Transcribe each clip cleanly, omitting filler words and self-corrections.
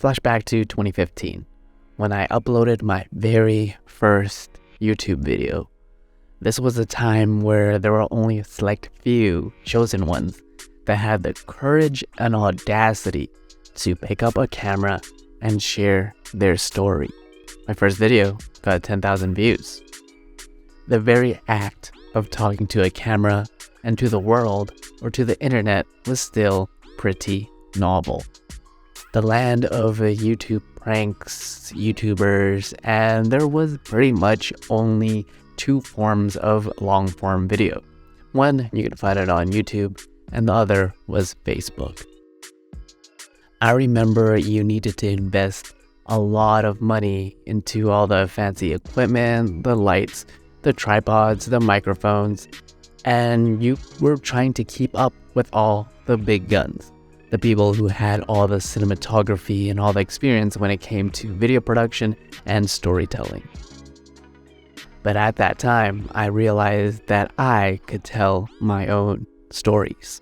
Flashback to 2015, when I uploaded my very first YouTube video. This was a time where there were only a select few chosen ones that had the courage and audacity to pick up a camera and share their story. My first video got 10,000 views. The very act of talking to a camera and to the world or to the internet was still pretty novel. The land of YouTube pranks, YouTubers, and there was pretty much only two forms of long-form video. One, you could find it on YouTube, and the other was Facebook. I remember you needed to invest a lot of money into all the fancy equipment, the lights, the tripods, the microphones, and you were trying to keep up with all the big guns. The people who had all the cinematography and all the experience when it came to video production and storytelling. But at that time, I realized that I could tell my own stories.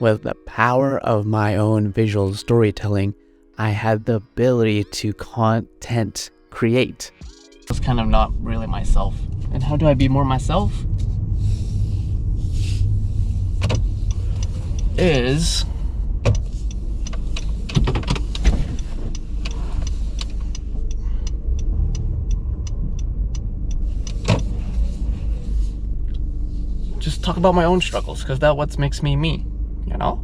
With the power of my own visual storytelling, I had the ability to content create. I was kind of not really myself. And how do I be more myself? Is just talk about my own struggles, because that's what makes me me, you know?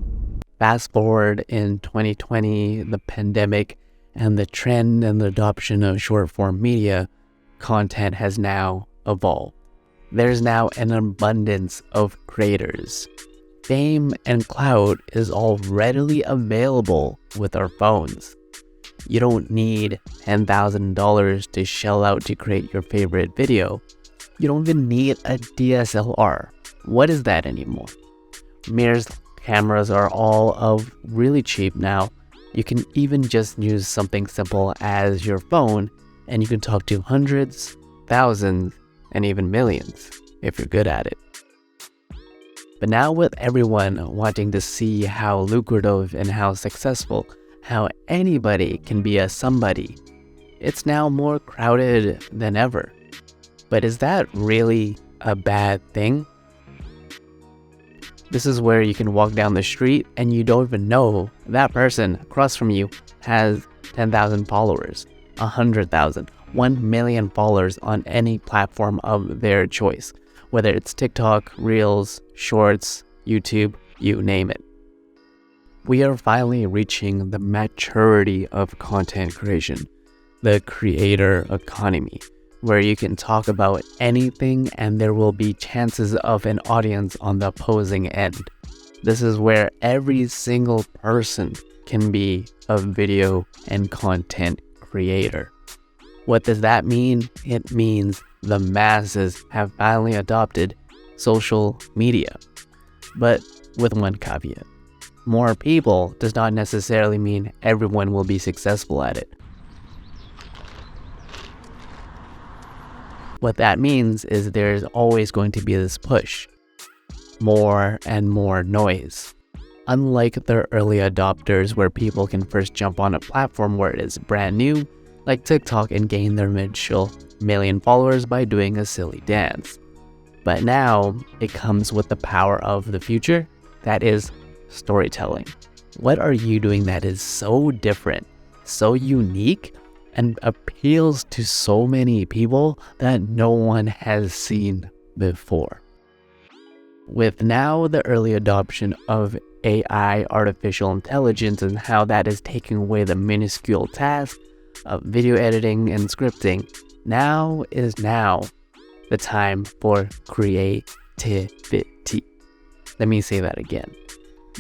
Fast forward in 2020, the pandemic and the trend and the adoption of short form media content has now evolved. There's now an abundance of creators. Fame and clout is all readily available with our phones. You don't need $10,000 to shell out to create your favorite video. You don't even need a DSLR. What is that anymore? Mirrorless cameras are all of really cheap now. You can even just use something simple as your phone and you can talk to hundreds, thousands, and even millions if you're good at it. But now with everyone wanting to see how lucrative and how successful, how anybody can be a somebody, it's now more crowded than ever. But is that really a bad thing? This is where you can walk down the street and you don't even know that person across from you has 10,000 followers, 100,000, 1 million followers on any platform of their choice, whether it's TikTok, Reels, Shorts, YouTube, you name it. We are finally reaching the maturity of content creation, the creator economy, where you can talk about anything and there will be chances of an audience on the opposing end. This is where every single person can be a video and content creator. What does that mean? It means the masses have finally adopted social media, but with one caveat. More people does not necessarily mean everyone will be successful at it. What that means is there's always going to be this push, more and more noise. Unlike the early adopters where people can first jump on a platform where it is brand new, like TikTok, and gain their initial million followers by doing a silly dance. But now it comes with the power of the future, that is storytelling. What are you doing that is so different, so unique, and appeals to so many people that no one has seen before? With now the early adoption of AI, artificial intelligence, and how that is taking away the minuscule task of video editing and scripting, now is the time for creativity. Let me say that again.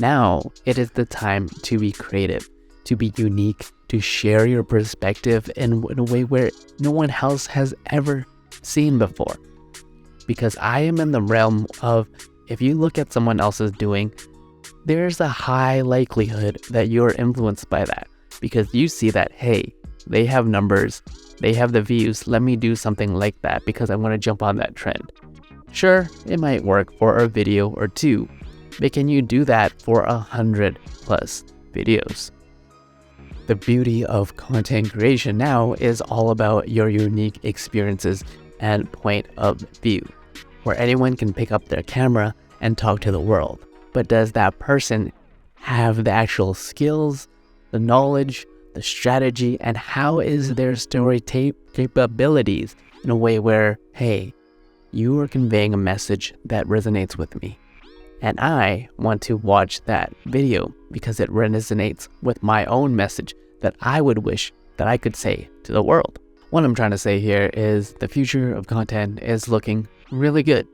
Now it is the time to be creative, to be unique, to share your perspective in a way where no one else has ever seen before. Because I am in the realm of, if you look at someone else's doing, there's a high likelihood that you're influenced by that. Because you see that, hey, they have numbers, they have the views, let me do something like that because I want to jump on that trend. Sure, it might work for a video or two, but can you do that for 100+ videos? The beauty of content creation now is all about your unique experiences and point of view, where anyone can pick up their camera and talk to the world. But does that person have the actual skills, the knowledge, the strategy, and how is their story capabilities in a way where, hey, you are conveying a message that resonates with me, and I want to watch that video because it resonates with my own message that I would wish that I could say to the world. What I'm trying to say here is the future of content is looking really good.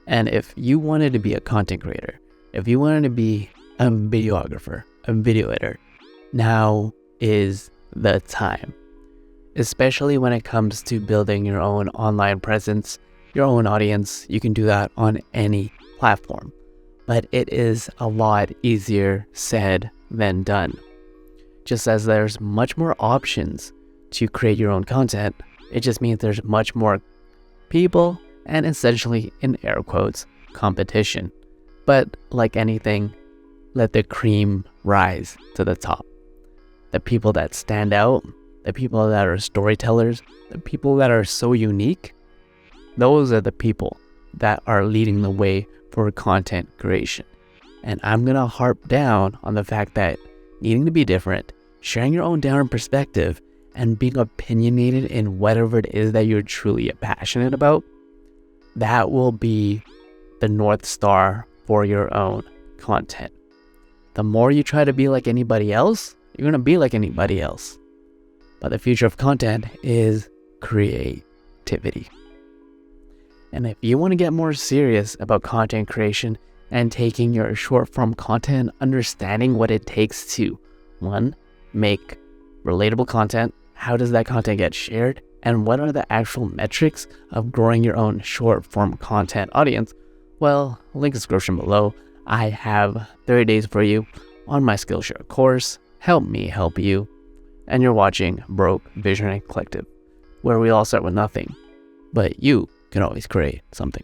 And if you wanted to be a content creator, if you wanted to be a videographer, a video editor, now is the time. Especially when it comes to building your own online presence, your own audience. You can do that on any platform. But it is a lot easier said than done. Just as there's much more options to create your own content, it just means there's much more people and essentially, in air quotes, competition. But like anything, let the cream rise to the top. The people that stand out, the people that are storytellers, the people that are so unique, those are the people that are leading the way for content creation. And I'm going to harp down on the fact that needing to be different, sharing your own down perspective, and being opinionated in whatever it is that you're truly passionate about, that will be the North Star for your own content. The more you try to be like anybody else, you're going to be like anybody else. But the future of content is creativity. And if you want to get more serious about content creation and taking your short form content, understanding what it takes to, one, make relatable content, how does that content get shared, and what are the actual metrics of growing your own short form content audience, well, link in the description below. I have 30 days for you on my Skillshare course, Help Me Help You, and you're watching Broke Visionary Collective, where we all start with nothing, but you can always create something.